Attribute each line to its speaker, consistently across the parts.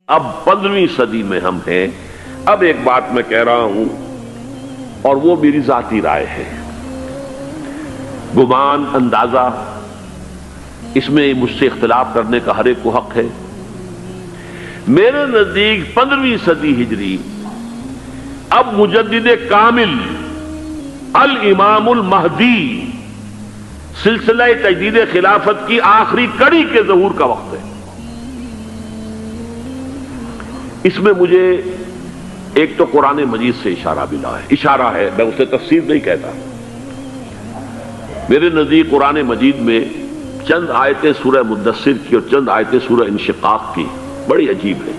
Speaker 1: اب 15ویں صدی میں ہم ہیں۔ اب ایک بات میں کہہ رہا ہوں اور وہ میری ذاتی رائے ہے، گمان اندازہ اس میں مجھ سے اختلاف کرنے کا ہر ایک کو حق ہے۔ میرے نزدیک 15ویں صدی ہجری اب مجدد کامل الامام المہدی سلسلہ تجدید خلافت کی آخری کڑی کے ظہور کا وقت ہے۔ اس میں مجھے ایک تو قرآن مجید سے اشارہ ملا ہے، اشارہ ہے، میں اسے تفسیر نہیں کہتا۔ میرے نزدیک قرآن مجید میں چند آیتیں سورہ مدثر کی اور چند آیتیں سورہ انشقاق کی بڑی عجیب ہے۔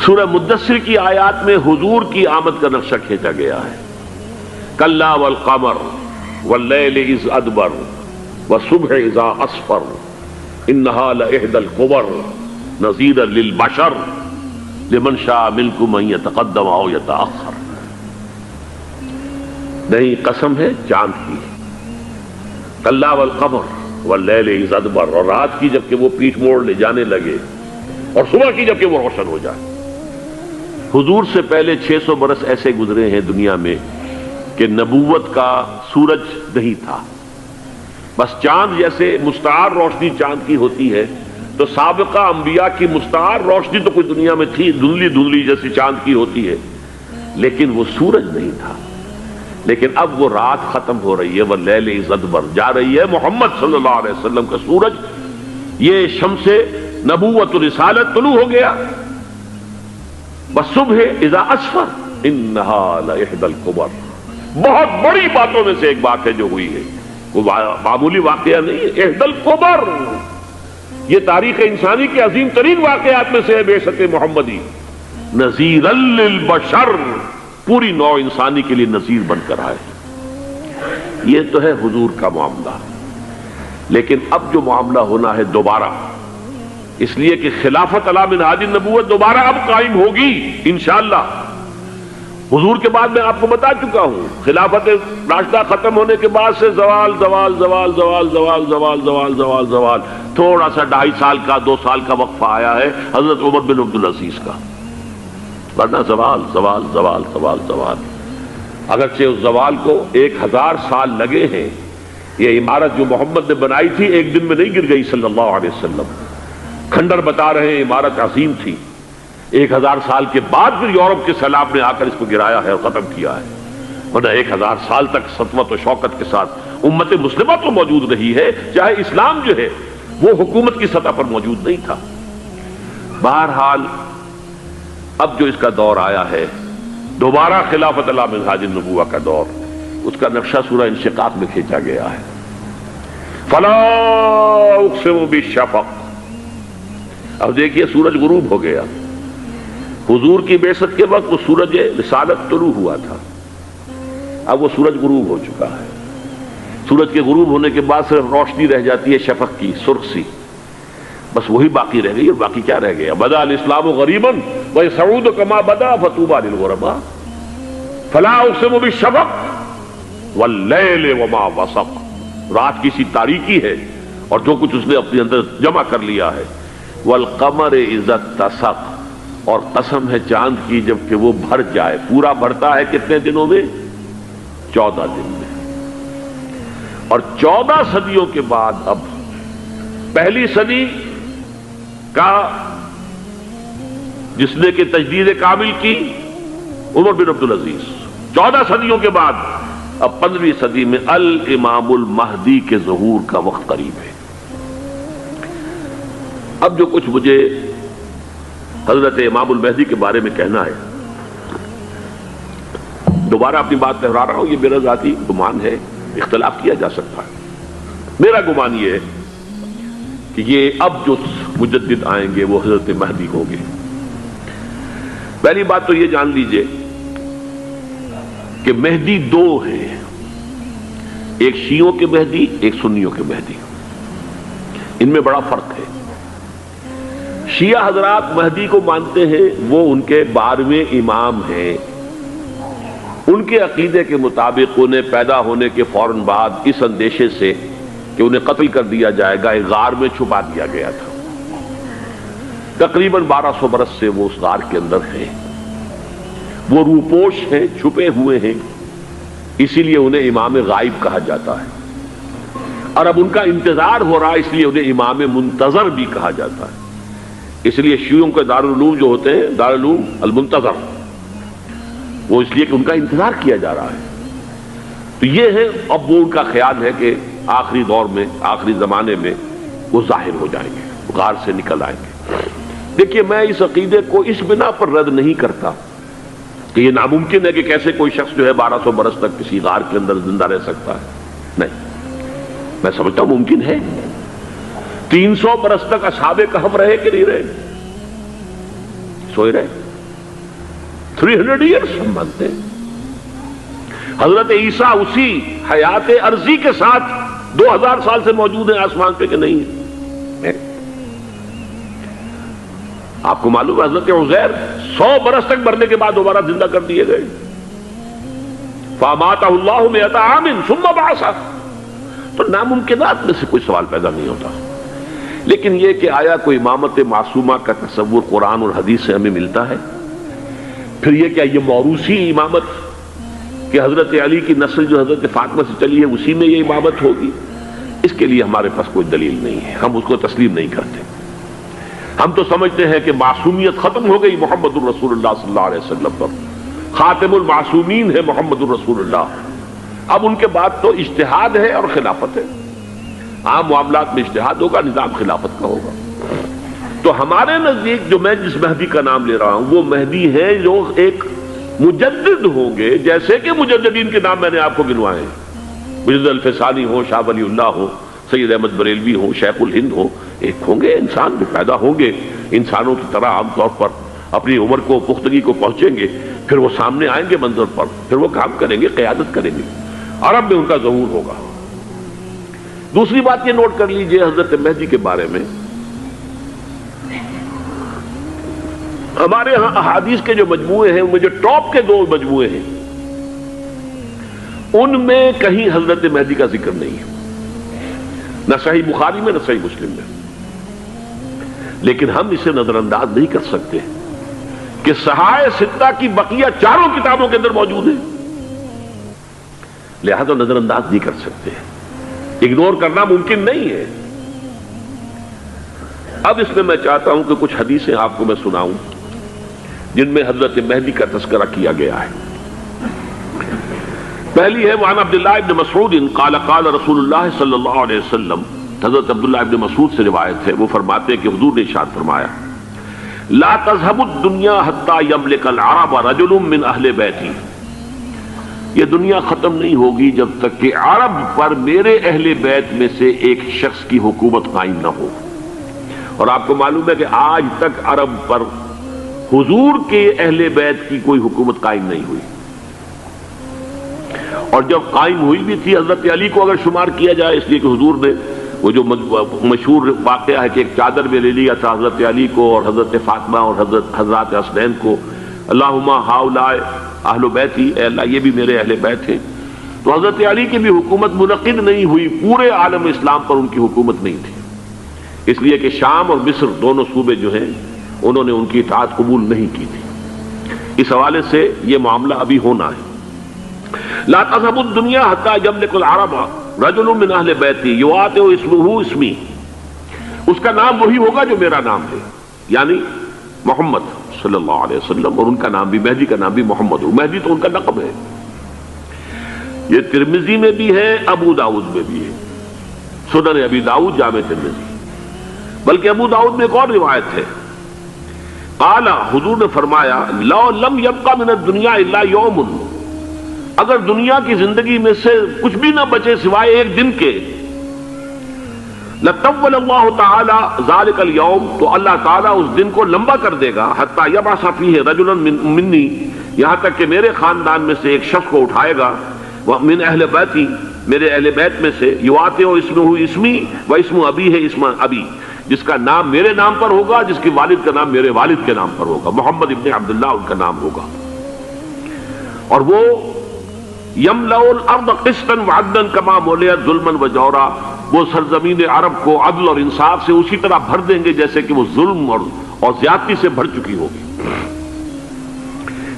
Speaker 1: سورہ مدثر کی آیات میں حضور کی آمد کا نقشہ کھینچا گیا ہے، کلا والقمر واللیل اذ ادبر والصبح اذا اسفر انہا لإحدی الکبر نذیرا للبشر لمن شاء منکم ان یتقدم او یتأخر۔ نہیں، قسم ہے چاند کی، کلا والقمر واللیل اذ ادبر، اور رات کی جبکہ وہ پیٹھ موڑ لے جانے لگے اور صبح کی جبکہ وہ روشن ہو جائے۔ حضور سے پہلے 600 برس ایسے گزرے ہیں دنیا میں کہ نبوت کا سورج نہیں تھا، بس چاند جیسے مستعار روشنی چاند کی ہوتی ہے، تو سابقہ انبیاء کی مستعار روشنی تو کوئی دنیا میں تھی، دھندلی دھندلی جیسی چاند کی ہوتی ہے، لیکن وہ سورج نہیں تھا۔ لیکن اب وہ رات ختم ہو رہی ہے، واللیل اذ ادبر، جا رہی ہے محمد صلی اللہ علیہ وسلم کا سورج، یہ شمس نبوت و رسالت طلوع ہو گیا۔ والصبح اذا اسفر انہا لإحدی الکبر، بہت بڑی باتوں میں سے ایک بات ہے جو ہوئی ہے، وہ معمولی واقعہ نہیں ہے، احدی الکبر، یہ تاریخ انسانی کے عظیم ترین واقعات میں سے ہے بعثت محمدی، نذیرا للبشر، پوری نوع انسانی کے لیے نذیر بن کر آئے۔ یہ تو ہے حضور کا معاملہ، لیکن اب جو معاملہ ہونا ہے دوبارہ، اس لیے کہ خلافت علی منہاج النبوت دوبارہ اب قائم ہوگی انشاءاللہ۔ حضور کے بعد میں آپ کو بتا چکا ہوں، خلافت راشدہ ختم ہونے کے بعد سے زوال زوال زوال زوال زوال زوال زوال زوال زوال، تھوڑا سا 2.5 سال کا 2 سال کا وقفہ آیا ہے حضرت عمر بن عبدالعزیز کا، ورنہ زوال زوال زوال زوال زوال۔ اگرچہ اس زوال کو 1000 سال لگے ہیں، یہ عمارت جو محمد نے بنائی تھی ایک دن میں نہیں گر گئی صلی اللہ علیہ وسلم، کھنڈر بتا رہے ہیں عمارت عظیم تھی، 1000 سال کے بعد پھر یورپ کے سیلاب نے آ کر اس کو گرایا ہے اور ختم کیا ہے، ورنہ 1000 سال تک سطوت و شوکت کے ساتھ امت مسلمہ تو موجود رہی ہے، چاہے اسلام جو ہے وہ حکومت کی سطح پر موجود نہیں تھا۔ بہرحال اب جو اس کا دور آیا ہے دوبارہ خلافت علی منہاج النبوہ کا دور، اس کا نقشہ سورہ انشقاق میں کھینچا گیا ہے۔ فلا اقسم بالشفق، اب دیکھیے سورج غروب ہو گیا، حضور کی بعثت کے وقت وہ سورج رسالت طلوع ہوا تھا، اب وہ سورج غروب ہو چکا ہے۔ سورج کے غروب ہونے کے بعد صرف روشنی رہ جاتی ہے شفق کی، سرخ سی، بس وہی باقی رہ گئی، اور باقی کیا رہ گیا؟ بدا الاسلام غریبا ویسعود کما بدا فطوبی للغرباء، فلا اقسم بالشفق واللیل وما وسق، رات کی سی تاریکی ہے اور جو کچھ اس نے اپنے اندر جمع کر لیا ہے، والقمر اذا اتسق، اور قسم ہے چاند کی جب کہ وہ بھر جائے، پورا بھرتا ہے کتنے دنوں میں؟ 14 دن میں۔ اور 14 صدیوں کے بعد اب پہلی صدی کا جس نے کہ تجدید کامل کی عمر بن عبدالعزیز، 14 صدیوں کے بعد اب 15ویں صدی میں الامام المہدی کے ظہور کا وقت قریب ہے۔ اب جو کچھ مجھے حضرت امام المہدی کے بارے میں کہنا ہے، دوبارہ اپنی بات دہرا رہا ہوں، یہ میرا ذاتی گمان ہے، اختلاف کیا جا سکتا ہے۔ میرا گمان یہ ہے کہ یہ اب جو مجدد آئیں گے وہ حضرت مہدی ہوں گے۔ پہلی بات تو یہ جان لیجئے کہ مہدی 2 ہیں، ایک شیعوں کے مہدی، ایک سنیوں کے مہدی، ان میں بڑا فرق ہے۔ شیعہ حضرات مہدی کو مانتے ہیں، وہ ان کے 12ویں امام ہیں، ان کے عقیدے کے مطابق انہیں پیدا ہونے کے فوراً بعد اس اندیشے سے کہ انہیں قتل کر دیا جائے گا ایک غار میں چھپا دیا گیا تھا۔ تقریباً 1200 برس سے وہ اس غار کے اندر ہیں، وہ روپوش ہیں، چھپے ہوئے ہیں، اسی لیے انہیں امام غائب کہا جاتا ہے، اور اب ان کا انتظار ہو رہا ہے، اس لیے انہیں امام منتظر بھی کہا جاتا ہے۔ اس لیے شیعوں کے دارالعلوم جو ہوتے ہیں دارالعلوم المنتظر، وہ اس لیے کہ ان کا انتظار کیا جا رہا ہے۔ تو یہ ہے، اب وہ ان کا خیال ہے کہ آخری دور میں، آخری زمانے میں وہ ظاہر ہو جائیں گے، غار سے نکل آئیں گے۔ دیکھیے، میں اس عقیدے کو اس بنا پر رد نہیں کرتا کہ یہ ناممکن ہے کہ کیسے کوئی شخص جو ہے 1200 برس تک کسی غار کے اندر زندہ رہ سکتا ہے، نہیں، میں سمجھتا ہوں ممکن ہے۔ 300 برس تک اصحاب کہف رہے کہ نہیں رہے؟ سوئے رہے۔ 300 ایئرس ہم مانتے ہیں۔ حضرت عیسیٰ اسی حیات عرضی کے ساتھ 2000 سال سے موجود ہیں آسمان پہ کہ نہیں ہے؟ آپ کو معلوم ہے حضرت عزیر 100 برس تک مرنے کے بعد دوبارہ زندہ کر دیے گئے۔ فَأَمَاتَهُ اللَّهُ مِئَةَ عَامٍ ثُمَّ بَعَثَهُ۔ تو ناممکنات میں سے کوئی سوال پیدا نہیں ہوتا، لیکن یہ کہ آیا کوئی امامت معصومہ کا تصور قرآن اور حدیث سے ہمیں ملتا ہے؟ پھر یہ کیا یہ موروثی امامت کہ حضرت علی کی نسل جو حضرت فاطمہ سے چلی ہے اسی میں یہ امامت ہوگی؟ اس کے لیے ہمارے پاس کوئی دلیل نہیں ہے، ہم اس کو تسلیم نہیں کرتے۔ ہم تو سمجھتے ہیں کہ معصومیت ختم ہو گئی محمد الرسول اللہ صلی اللہ علیہ وسلم پر، خاتم المعصومین ہے محمد الرسول اللہ۔ اب ان کے بعد تو اجتہاد ہے اور خلافت ہے، عام معاملات میں اجتہاد ہوگا، نظام خلافت کا ہوگا۔ تو ہمارے نزدیک جو میں جس مہدی کا نام لے رہا ہوں وہ مہدی ہے جو ایک مجدد ہوں گے، جیسے کہ مجددین کے نام میں نے آپ کو گنوائے ہیں، مجدد الفسانی ہو، شاہ ولی اللہ ہو، سید احمد بریلوی ہو، شیخ الہند ہو، ایک ہوں گے انسان جو پیدا ہوں گے انسانوں کی طرح عام طور پر اپنی عمر کو پختگی کو پہنچیں گے، پھر وہ سامنے آئیں گے منظر پر، پھر وہ کام کریں گے، قیادت کریں گے، عرب میں ان کا ظہور ہوگا۔ دوسری بات یہ نوٹ کر لیجئے حضرت مہدی کے بارے میں، ہمارے ہاں احادیث کے جو مجموعے ہیں ان میں جو ٹاپ کے 2 مجموعے ہیں ان میں کہیں حضرت مہدی کا ذکر نہیں ہے، نہ صحیح بخاری میں نہ صحیح مسلم میں، لیکن ہم اسے نظر انداز نہیں کر سکتے کہ صحائح ستہ کی بقیہ 4 کتابوں کے اندر موجود ہے، لہذا نظر انداز نہیں کر سکتے، اگنور کرنا ممکن نہیں ہے۔ اب اس میں میں چاہتا ہوں کہ کچھ حدیثیں آپ کو میں سناؤں جن میں حضرت مہدی کا تذکرہ کیا گیا ہے۔ پہلی ہے وعن عبداللہ ابن مسعود قال قال رسول اللہ صلی اللہ علیہ وسلم، حضرت عبداللہ ابن مسعود سے روایت ہے، وہ فرماتے ہیں کہ حضور نے ارشاد فرمایا لا تذهب الدنيا حتى يملك العرب رجل من اہل بیتی، یہ دنیا ختم نہیں ہوگی جب تک کہ عرب پر میرے اہل بیت میں سے ایک شخص کی حکومت قائم نہ ہو۔ اور آپ کو معلوم ہے کہ آج تک عرب پر حضور کے اہل بیت کی کوئی حکومت قائم نہیں ہوئی، اور جب قائم ہوئی بھی تھی حضرت علی کو اگر شمار کیا جائے، اس لیے کہ حضور نے وہ جو مشہور واقعہ ہے کہ ایک چادر میں لے لیا تھا حضرت علی کو اور حضرت فاطمہ اور حضرت حسنین کو، اللہم ہؤلاء اہل بیتی، اے اللہ یہ بھی میرے اہل بیت ہیں، تو حضرت علی کی بھی حکومت منعقد نہیں ہوئی، پورے عالم اسلام پر ان کی حکومت نہیں تھی، اس لیے کہ شام اور مصر دونوں صوبے جو ہیں انہوں نے ان کی اطاعت قبول نہیں کی تھی۔ اس حوالے سے یہ معاملہ ابھی ہونا ہے۔ لا تذهب الدنيا حتى يملك العرب رجل من اہل بیتی یواطئ اسمہ اسمی، اس کا نام وہی ہوگا جو میرا نام ہے، یعنی محمد صلی اللہ علیہ وسلم، اور ان کا نام بھی مہدی کا نام بھی محمد، مہدی تو ان کا لقب ہے۔ یہ ترمذی میں بھی ہے، ابو داؤد میں بھی ہے، سنن ابی داؤد، جامع ترمذی، بلکہ ابو داؤد میں ایک اور روایت ہے، قال حضور نے فرمایا لو لم يبقى من الدنيا الا يوم، اگر دنیا کی زندگی میں سے کچھ بھی نہ بچے سوائے ایک دن کے، لطول اللہ تعالی ذلك اليوم، تو اللہ تعالیٰ اس دن کو لمبا کر دے گا، حتی یبعث فیہ رجلا منی، یہاں تک کہ میرے خاندان میں سے ایک شخص کو اٹھائے گا، من اہل بیتی، میرے اہل بیت میں سے، یواطئ اسمہ اسمی و اسم ابی ہے اسم ابی، جس کا نام میرے نام پر ہوگا، جس کی والد کا نام میرے والد کے نام پر ہوگا، محمد ابن عبداللہ ان کا نام ہوگا، اور وہ یملأ الارض قسطا وعدلا کما ملئت ظلما وجورا، وہ سرزمین عرب کو عدل اور انصاف سے اسی طرح بھر دیں گے جیسے کہ وہ ظلم اور زیادتی سے بھر چکی ہوگی۔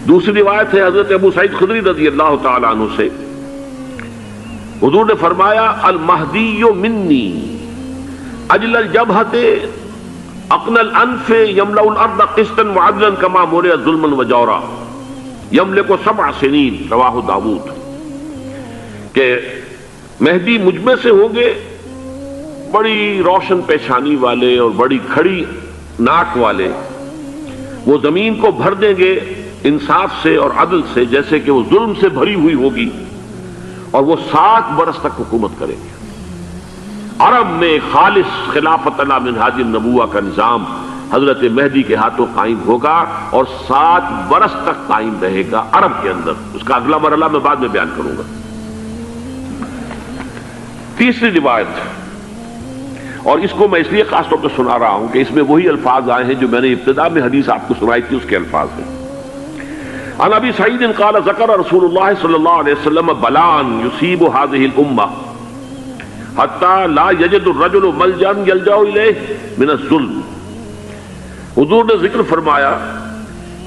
Speaker 1: دوسری روایت ہے حضرت ابو سعید خدری رضی اللہ تعالی عنہ سے، حضور نے فرمایا المہدی منی اجل الجبہۃ اقن الانف یملأ الارض قسطا وعدلا کما ملئت ظلما وجورا یملک 7 سنین، رواہ داؤد، کہ مہدی مجھ میں سے ہوں گے بڑی روشن پیشانی والے اور بڑی کھڑی ناک والے، وہ زمین کو بھر دیں گے انصاف سے اور عدل سے جیسے کہ وہ ظلم سے بھری ہوئی ہوگی، اور وہ 7 برس تک حکومت کریں گے۔ عرب میں خالص خلافت علی منہاج النبوہ کا نظام حضرت مہدی کے ہاتھوں قائم ہوگا اور 7 برس تک قائم رہے گا عرب کے اندر۔ اس کا اگلا مرحلہ میں بعد میں بیان کروں گا۔ تیسری روایت، اور اس کو میں اس لیے خاص طور پہ سنا رہا ہوں کہ اس میں وہی الفاظ آئے ہیں جو میں نے ابتدا میں حدیث آپ کو سنائی تھی، اس کے الفاظ ہیں۔ عن ابی سعید قال ذکر رسول اللہ صلی اللہ علیہ وسلم بلاء یصیب هذه الامہ حتی لا یجد الرجل ملجا یلجا الیہ من الظلم۔ حضور نے ذکر فرمایا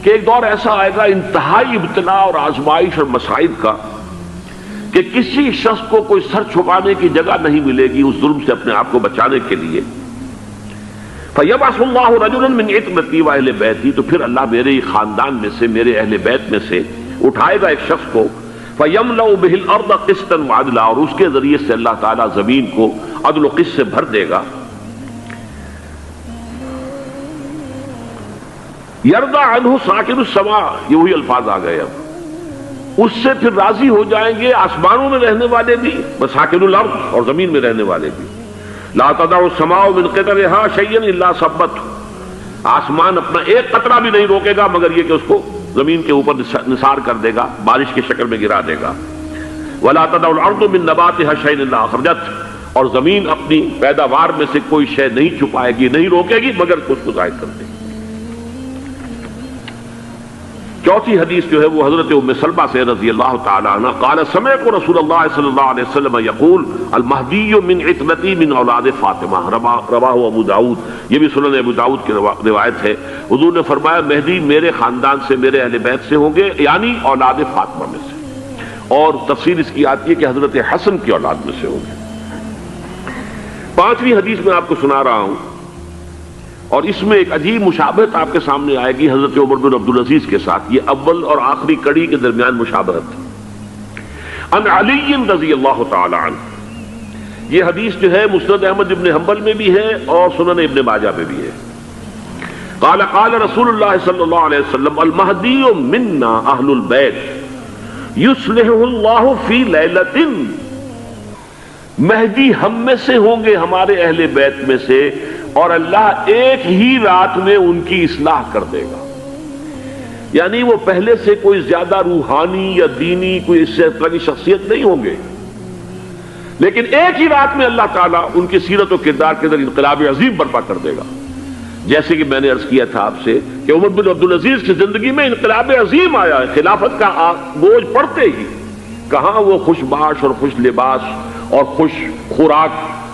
Speaker 1: کہ ایک دور ایسا آئے گا انتہائی ابتلاء اور آزمائش اور مصائب کا کہ کسی شخص کو کوئی سر چھپانے کی جگہ نہیں ملے گی اس ظلم سے اپنے آپ کو بچانے کے لیے۔ فَيَبْعَثُ اللَّهُ رَجُلًا مِنْ عِتْرَتِي وَأَهْلِ بَيْتِي، تو پھر اللہ میرے خاندان میں سے، میرے اہل بیت میں سے اٹھائے گا ایک شخص کو، فَيَمْلَأُ بِهِ الْأَرْضَ قِسْطًا وَعَدْلًا، اور اس کے ذریعے سے اللہ تعالیٰ زمین کو عدل و قسط سے بھر دے گا۔ يَرْضَى عَنْهُ سَاكِنُ السَّمَاءِ، یہ وہی الفاظ آ گئے اب، اس سے پھر راضی ہو جائیں گے آسمانوں میں رہنے والے بھی، وَسَاكِنُ الْأَرْضِ، اور زمین میں رہنے والے بھی۔ لا تدع السماء من قطرها شيئا الا ثبته، آسمان اپنا ایک قطرہ بھی نہیں روکے گا مگر یہ کہ اس کو زمین کے اوپر نثار کر دے گا، بارش کی شکل میں گرا دے گا۔ ولا تدع الارض من نباتها شيئا الا اخرجته، اور زمین اپنی پیداوار میں سے کوئی شے نہیں چھپائے گی، نہیں روکے گی مگر اس کو ظاہر کر دے گی۔ چوتھی حدیث جو ہے وہ حضرت ام سلمہ سے رضی اللہ تعالی عنہ قال سمعت رسول اللہ صلی اللہ علیہ وسلم یقول المہدی من عترتی من اولاد فاطمہ، رواہ ابو داؤد، یہ بھی سنن ابو داؤد کی روایت ہے۔ حضور نے فرمایا مہدی میرے خاندان سے، میرے اہل بیت سے ہوں گے، یعنی اولاد فاطمہ میں سے، اور تفسیر اس کی آتی ہے کہ حضرت حسن کی اولاد میں سے ہوں گے۔ پانچویں حدیث میں آپ کو سنا رہا ہوں، اور اس میں ایک عجیب مشابہت آپ کے سامنے آئے گی حضرت عمر بن عبدالعزیز کے ساتھ، یہ اول اور آخری کڑی کے درمیان مشابہت۔ عن علی رضی اللہ تعالی عنہ، یہ حدیث جو ہے مسند احمد ابن حنبل میں بھی ہے اور سنن ابن ماجہ میں بھی ہے۔ قال قال رسول اللہ صلی اللہ علیہ وسلم المہدی منا اہل البیت یصلحہ اللہ فی لیلۃ، مہدی ہم میں سے ہوں گے، ہمارے اہل بیت میں سے، اور اللہ ایک ہی رات میں ان کی اصلاح کر دے گا۔ یعنی وہ پہلے سے کوئی زیادہ روحانی یا دینی کوئی اس طرح کی شخصیت نہیں ہوں گے، لیکن ایک ہی رات میں اللہ تعالیٰ ان کی سیرت و کردار کے اندر انقلاب عظیم برپا کر دے گا۔ جیسے کہ میں نے عرض کیا تھا آپ سے کہ عمر بن عبدالعزیز کی زندگی میں انقلاب عظیم آیا ہے، خلافت کا بوجھ پڑتے ہی کہاں وہ خوش باش اور خوش لباس اور خوش خوراک،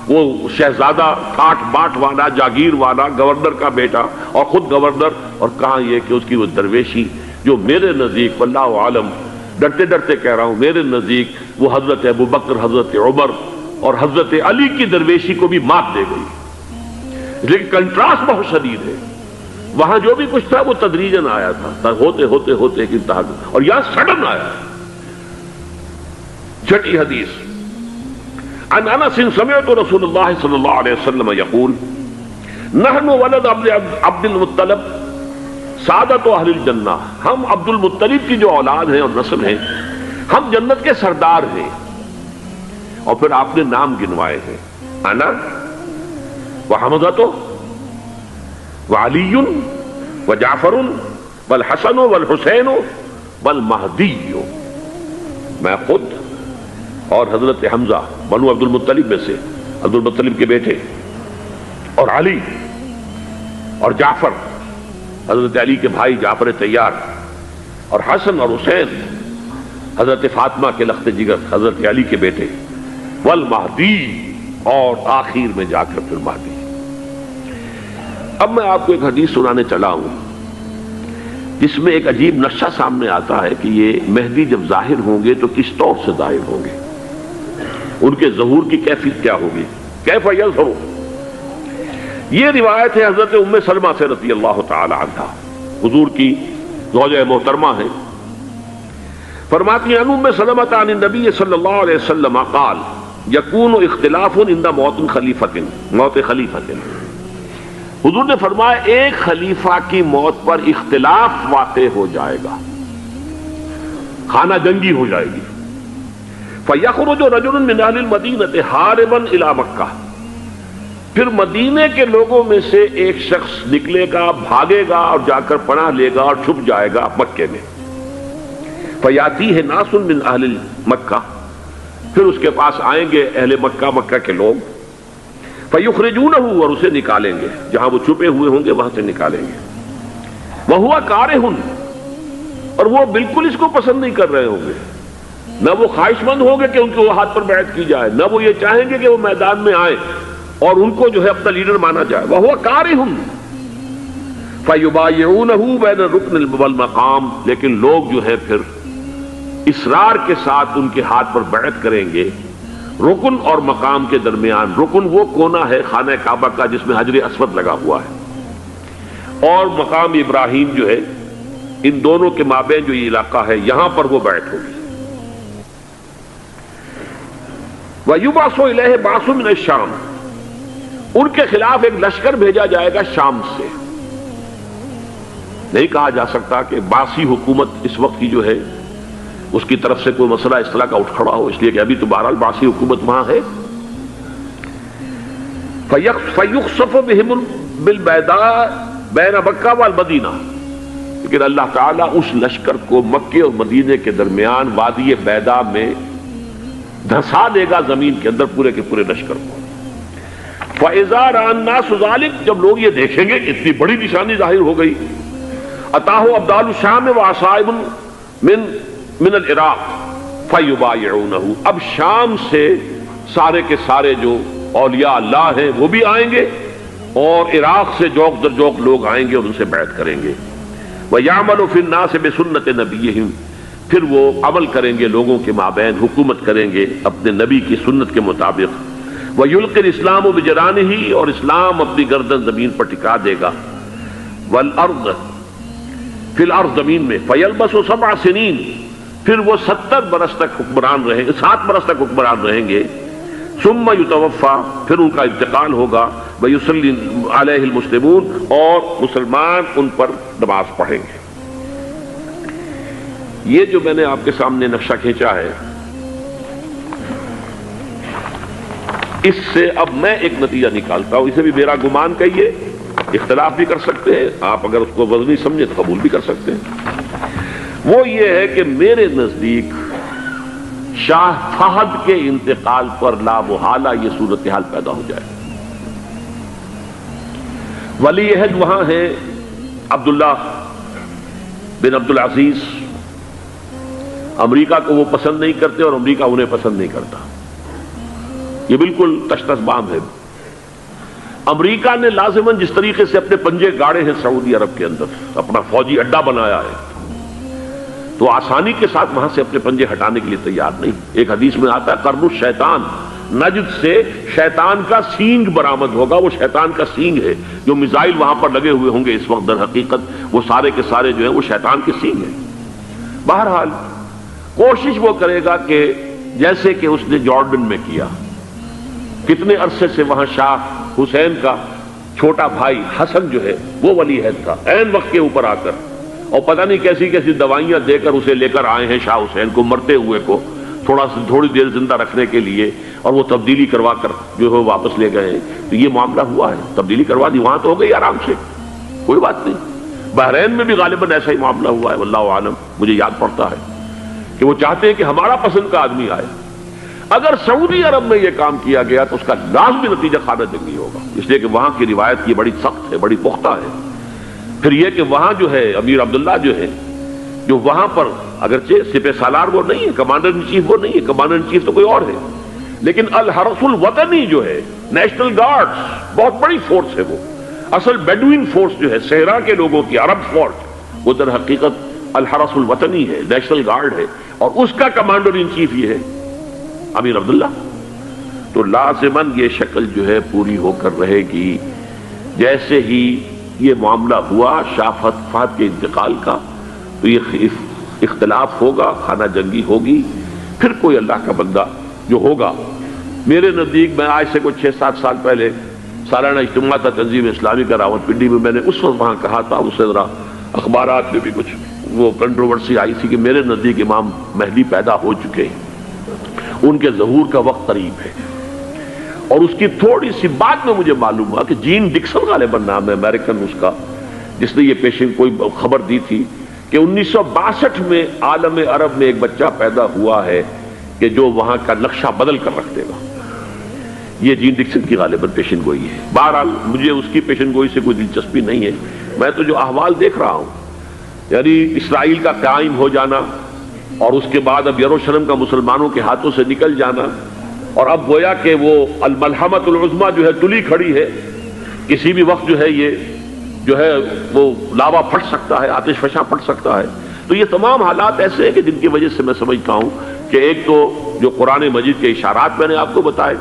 Speaker 1: وہ شہزادہ ٹھاٹ باٹ والا، جاگیر والا، گورنر کا بیٹا اور خود گورنر، اور کہاں یہ کہ اس کی وہ درویشی جو میرے نزدیک واللہ عالم، ڈرتے ڈرتے کہہ رہا ہوں، میرے نزدیک وہ حضرت ابو بکر، حضرت عمر اور حضرت علی کی درویشی کو بھی مات دے گئی۔ لیکن کنٹراسٹ بہت شدید ہے، وہاں جو بھی کچھ تھا وہ تدریجاً آیا تھا، ہوتے ہوتے ہوتے ایک انتہا، اور یہاں سڈن آیا۔ چھٹی حدیث، عن انس سمعت رسول اللہ صلی اللہ علیہ وسلم یقول نحن ولد عبد المطلب سعادت اہل الجنہ، ہم عبد المطلب کی جو اولاد ہیں اور نسل ہیں، ہم جنت کے سردار ہیں۔ اور پھر آپ نے نام گنوائے ہیں، انا وحمزۃ وعلی وجعفر والحسن والحسین والمہدی، میں خود اور حضرت حمزہ بنو عبد المطلب میں سے، عبد المطلب کے بیٹے، اور علی اور جعفر حضرت علی کے بھائی جعفر طیار، اور حسن اور حسین حضرت فاطمہ کے لخت جگر حضرت علی کے بیٹے، والمہدی، اور آخر میں جا کر پھر مہدی۔ اب میں آپ کو ایک حدیث سنانے چلا ہوں جس میں ایک عجیب نقشہ سامنے آتا ہے کہ یہ مہدی جب ظاہر ہوں گے تو کس طور سے ظاہر ہوں گے، ان کے ظہور کی کیفیت کیا ہوگی، کیف یظہر۔ یہ روایت ہے حضرت ام سلمہ سے رضی اللہ تعالی عنہا، حضور کی زوجہ محترمہ ہیں، فرماتی ہیں ام سلمہ عن النبی صلی اللہ علیہ وسلم قال یکون اختلاف عند موت خلیفۃ۔ حضور نے فرمایا ایک خلیفہ کی موت پر اختلاف واقع ہو جائے گا، خانہ جنگی ہو جائے گی۔ فَيَخْرُجُ رَجُلٌ مِّنْ أَهْلِ الْمَدِينَةِ هَارِبًا إِلَى مَكَّةَ، پھر مدینے کے لوگوں میں سے ایک شخص نکلے گا، بھاگے گا اور جا کر پناہ لے گا اور چھپ جائے گا مکے میں۔ فَيَأْتِيهِ نَاسٌ مِّنْ أَهْلِ مَكَّةِ، پھر اس کے پاس آئیں گے اہل مکہ، مکہ کے لوگ، فَيُخْرِجُونَهُ، اور اسے نکالیں گے، جہاں وہ چھپے ہوئے ہوں گے وہاں سے نکالیں گے۔ وَهُوَ كَارِهٌ، اور وہ بالکل اس کو پسند نہیں کر رہے ہوں گے، نہ وہ خواہش مند ہوں گے کہ ان کے ہاتھ پر بیعت کی جائے، نہ وہ یہ چاہیں گے کہ وہ میدان میں آئیں اور ان کو جو ہے اپنا لیڈر مانا جائے۔ وَهُوَ كَارِهٌ فَيُبَايِعُونَهُ بَيْنَ الرُّكْنِ وَالْمَقَامِ، لیکن لوگ جو ہے پھر اصرار کے ساتھ ان کے ہاتھ پر بیعت کریں گے رکن اور مقام کے درمیان۔ رکن وہ کونا ہے خانہ کعبہ کا جس میں حجر اسود لگا ہوا ہے، اور مقام ابراہیم جو ہے، ان دونوں کے مابین جو یہ علاقہ ہے یہاں پر وہ بیعت ہوگی۔ وَيُبْعَثُ إِلَيْهِ بَعْثٌ مِّنَ الشَّامِ، ان کے خلاف ایک لشکر بھیجا جائے گا شام سے۔ نہیں کہا جا سکتا کہ باسی حکومت اس وقت کی جو ہے اس کی طرف سے کوئی مسئلہ اس طرح کا اٹھ کھڑا ہو، اس لیے کہ ابھی تو بہرحال باسی حکومت وہاں ہے۔ فَيُخْسَفُ بِهِمُ بِالْبَيْضَاءِ بَيْنَ مَكَّةَ وَالْمَدِينَةِ، لیکن اللہ تعالیٰ اس لشکر کو مکے اور مدینے کے درمیان وادی بیضاء میں دھسا دے گا زمین کے اندر پورے کے پورے لشکر کو۔ فَإِذَا رَأَى النَّاسُ ذَلِكَ، جب لوگ یہ دیکھیں گے کہ اتنی بڑی نشانی ظاہر ہو گئی، أَتَاهُ أَبْدَالُ الشَّامِ وَعَصَائِبٌ من العراق فَيُبَايِعُونَهُ، اب شام سے سارے کے سارے جو اولیاء اللہ ہیں وہ بھی آئیں گے، اور عراق سے جوق در جوق لوگ آئیں گے اور ان سے بیعت کریں گے۔ وَيَعْمَلُ فِي النَّاسِ بِسُنَّةِ نَبِيِّهِمْ، پھر وہ عمل کریں گے لوگوں کے مابین، حکومت کریں گے اپنے نبی کی سنت کے مطابق۔ وَيُلْقِي الْإِسْلَامُ بِجَرَانِهِ، اور اسلام اپنی گردن زمین پر ٹکا دے گا۔ وَالْأَرْض فِي الْأَرْض، زمین میں۔ فَيَلْبَسُ 7 سنین، پھر وہ 70 برس تک حکمران رہیں گے، 7 برس تک حکمران رہیں گے۔ ثم یتوفا، پھر ان کا انتقال ہوگا۔ ویصلی علیہ المسلمون، اور مسلمان ان پر نماز پڑھیں گے۔ یہ جو میں نے آپ کے سامنے نقشہ کھینچا ہے، اس سے اب میں ایک نتیجہ نکالتا ہوں، اسے بھی میرا گمان کہیے، اختلاف بھی کر سکتے ہیں آپ، اگر اس کو وزنی سمجھے تو قبول بھی کر سکتے ہیں۔ وہ یہ ہے کہ میرے نزدیک شاہ فہد کے انتقال پر لا محالہ یہ صورتحال پیدا ہو جائے۔ ولی عہد وہاں ہے عبداللہ بن عبدالعزیز، امریکہ کو وہ پسند نہیں کرتے اور امریکہ انہیں پسند نہیں کرتا، یہ بالکل تش تش بام ہے۔ امریکہ نے لازماً جس طریقے سے اپنے پنجے گاڑے ہیں سعودی عرب کے اندر، اپنا فوجی اڈا بنایا ہے، تو آسانی کے ساتھ وہاں سے اپنے پنجے ہٹانے کے لیے تیار نہیں۔ ایک حدیث میں آتا ہے قرن الشیطان، نجد سے شیطان کا سینگ برآمد ہوگا، وہ شیطان کا سینگ ہے، جو میزائل وہاں پر لگے ہوئے ہوں گے اس وقت، در حقیقت وہ سارے کے سارے جو ہیں وہ شیطان کے سینگ ہیں۔ بہرحال کوشش وہ کرے گا کہ جیسے کہ اس نے جارڈن میں کیا، کتنے عرصے سے وہاں شاہ حسین کا چھوٹا بھائی حسن جو ہے وہ ولی عہد تھا، عین وقت کے اوپر آ کر، اور پتہ نہیں کیسی کیسی دوائیاں دے کر اسے لے کر آئے ہیں شاہ حسین کو، مرتے ہوئے کو تھوڑی دیر زندہ رکھنے کے لیے، اور وہ تبدیلی کروا کر جو ہے واپس لے گئے ہیں۔ تو یہ معاملہ ہوا ہے، تبدیلی کروا دی، وہاں تو ہو گئی آرام سے، کوئی بات نہیں۔ بحرین میں بھی غالباً ایسا ہی معاملہ ہوا ہے، واللہ عالم، مجھے یاد پڑتا ہے کہ وہ چاہتے ہیں کہ ہمارا پسند کا آدمی آئے۔ اگر سعودی عرب میں یہ کام کیا گیا تو اس کا لازمی نتیجہ خانہ جنگی ہوگا، اس لیے کہ وہاں کی روایت یہ بڑی سخت ہے، بڑی پختہ ہے۔ پھر یہ کہ وہاں جو ہے امیر عبداللہ جو ہے، جو وہاں پر اگرچہ سپہ سالار وہ نہیں ہے، کمانڈر ان چیف وہ نہیں ہے، کمانڈر ان چیف تو کوئی اور ہے، لیکن الحرس الوطنی جو ہے، نیشنل گارڈز، بہت بڑی فورس ہے وہ۔ اصل بیڈوین فورس جو ہے صحرا کے لوگوں کی عرب فورس، وہ در حقیقت الحرس الوطنی ہے، نیشنل گارڈ ہے، اور اس کا کمانڈر ان چیف یہ ہے امیر عبداللہ۔ تو لازماً یہ شکل جو ہے پوری ہو کر رہے گی۔ جیسے ہی یہ معاملہ ہوا شاہ فہد کے انتقال کا، تو یہ اختلاف ہوگا، خانہ جنگی ہوگی، پھر کوئی اللہ کا بندہ جو ہوگا۔ میرے نزدیک، میں آج سے کچھ 6-7 سال پہلے سالانہ اجتماع تھا تنظیم اسلامی کا راولپنڈی میں، میں نے اس وقت وہاں کہا تھا، اس سے ذرا اخبارات میں بھی کچھ وہ کنٹروورسی آئی تھی کہ میرے نزدیک امام مہدی پیدا ہو چکے ہیں، ان کے ظہور کا وقت قریب ہے۔ اور اس کی تھوڑی سی بات میں مجھے معلوم ہوا کہ جین ڈکسن غالباً نام ہے امریکن اس کا، جس نے یہ پیشن کوئی خبر دی تھی کہ 1962 میں عالم عرب میں ایک بچہ پیدا ہوا ہے کہ جو وہاں کا نقشہ بدل کر رکھ دے گا۔ یہ جین ڈکسن کی غالباً پیشن گوئی ہے۔ بہرحال مجھے اس کی پیشن گوئی سے کوئی دلچسپی نہیں ہے، میں تو جو احوال دیکھ رہا ہوں، یعنی اسرائیل کا قائم ہو جانا، اور اس کے بعد اب یروشلم کا مسلمانوں کے ہاتھوں سے نکل جانا، اور اب گویا کہ وہ الملحمۃ العظمیٰ جو ہے تلی کھڑی ہے، کسی بھی وقت جو ہے یہ جو ہے وہ لاوا پھٹ سکتا ہے، آتش فشاں پھٹ سکتا ہے۔ تو یہ تمام حالات ایسے ہیں کہ جن کی وجہ سے میں سمجھتا ہوں کہ ایک تو جو قرآن مجید کے اشارات میں نے آپ کو بتائے،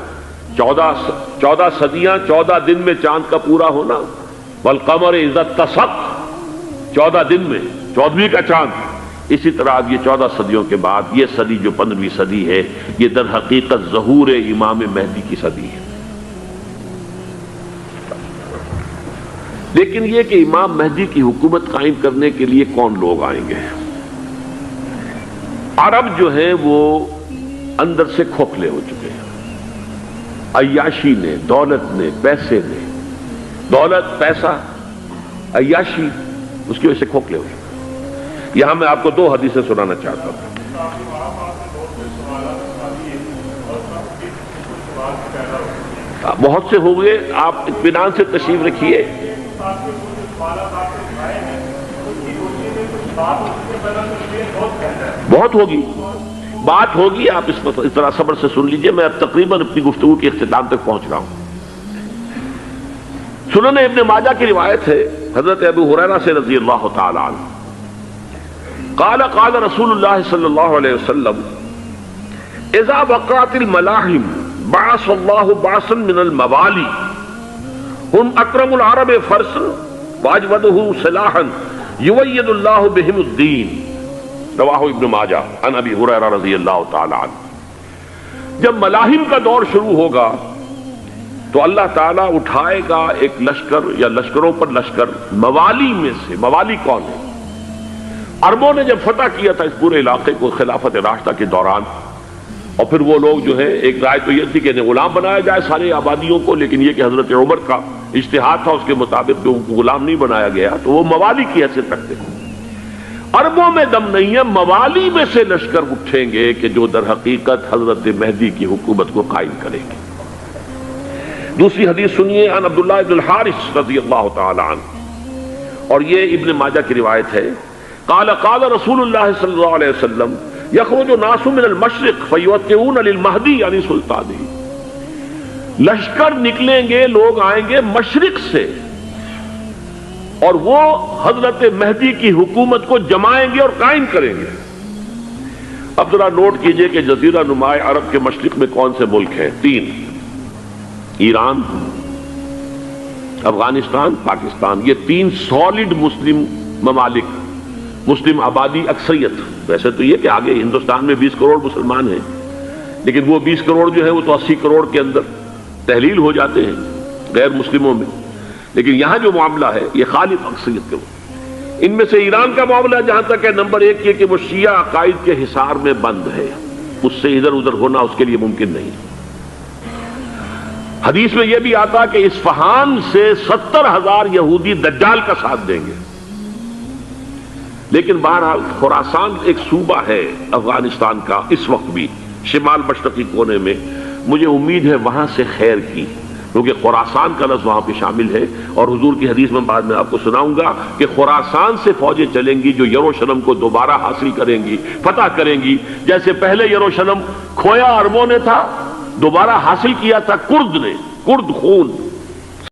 Speaker 1: 14 صدیاں 14 دن میں چاند کا پورا ہونا، والقمر اذا اتسق، 14 دن میں 14ویں کا چاند۔ اسی طرح اب یہ 14 صدیوں کے بعد یہ صدی جو 15ویں صدی ہے، یہ در حقیقت ظہور امام مہدی کی صدی ہے۔ لیکن یہ کہ امام مہدی کی حکومت قائم کرنے کے لیے کون لوگ آئیں گے؟ عرب جو ہے وہ اندر سے کھوکھلے ہو چکے ہیں، عیاشی نے، دولت نے، پیسے نے، دولت، پیسہ، عیاشی، اس کی وجہ سے کھوکھلے ہو چکے ہیں۔ یہاں میں آپ کو 2 حدیثیں سنانا چاہتا ہوں۔ بہت سے ہو گئے، آپ اطمینان سے تشریف رکھیے۔ بہت ہوگی، بات ہوگی، آپ اس طرح صبر سے سن لیجئے۔ میں اب تقریباً اپنی گفتگو کے اختتام تک پہنچ رہا ہوں۔ سنن ابن ماجہ کی روایت ہے حضرت ابو ہریرہ سے رضی اللہ تعالی عنہ، قال قال رسول اللہ صلی اللہ علیہ وسلم اذا وقعت الملاحم بعث اللہ بعثا من الموالی ہم اکرم العرب فرسا واجودہ سلاحا یوید اللہ بہم الدین، رواہ ابن ماجہ عن ابی ہریرہ رضی اللہ تعالی عنہ۔ جب ملاحم کا دور شروع ہوگا تو اللہ تعالیٰ اٹھائے گا ایک لشکر یا لشکروں پر لشکر موالی میں سے۔ موالی کون ہے؟ عربوں نے جب فتح کیا تھا اس پورے علاقے کو خلافت راشدہ کے دوران، اور پھر وہ لوگ جو ہے، ایک رائے تو یہ تھی کہ انہیں غلام بنایا جائے سارے آبادیوں کو، لیکن یہ کہ حضرت عمر کا اجتہاد تھا اس کے مطابق کہ ان کو غلام نہیں بنایا گیا، تو وہ موالی کی حیثیت رکھتے ہیں۔ عربوں میں دم نہیں ہے، موالی میں سے لشکر اٹھیں گے کہ جو در حقیقت حضرت مہدی کی حکومت کو قائم کریں گے۔ دوسری حدیث سنیے، عن عبداللہ ابن الحارث رضی اللہ تعالی عنہ، اور یہ ابن ماجہ کی روایت ہے، قال قال رسول اللہ صلی اللہ علیہ وسلم یخرج ناس من المشرق فیوقعون للمہدی یعنی سلطانی، لشکر نکلیں گے، لوگ آئیں گے مشرق سے، اور وہ حضرت مہدی کی حکومت کو جمائیں گے اور قائم کریں گے۔ اب ذرا نوٹ کیجئے کہ جزیرہ نما عرب کے مشرق میں کون سے ملک ہیں؟ 3، ایران، افغانستان، پاکستان۔ یہ 3 سالڈ مسلم ممالک، مسلم آبادی اکثریت۔ ویسے تو یہ کہ آگے ہندوستان میں 20 کروڑ مسلمان ہیں، لیکن وہ 20 کروڑ جو ہے وہ تو 80 کروڑ کے اندر تحلیل ہو جاتے ہیں غیر مسلموں میں، لیکن یہاں جو معاملہ ہے یہ خالص اکثریت کے۔ ان میں سے ایران کا معاملہ جہاں تک ہے، نمبر 1 یہ کہ وہ شیعہ عقائد کے حصار میں بند ہے، اس سے ادھر ادھر ہونا اس کے لیے ممکن نہیں۔ حدیث میں یہ بھی آتا کہ اصفہان سے 70,000 یہودی دجال کا ساتھ دیں گے۔ لیکن بہرحال خراسان ایک صوبہ ہے افغانستان کا اس وقت بھی، شمال مشرقی کونے میں، مجھے امید ہے وہاں سے خیر کی، کیونکہ خراسان کا لفظ وہاں پہ شامل ہے، اور حضور کی حدیث میں بعد میں آپ کو سناؤں گا کہ خراسان سے فوجیں چلیں گی جو یروشلم کو دوبارہ حاصل کریں گی، فتح کریں گی۔ جیسے پہلے یروشلم کھویا عربوں نے تھا، دوبارہ حاصل کیا تھا کرد نے، کرد خون،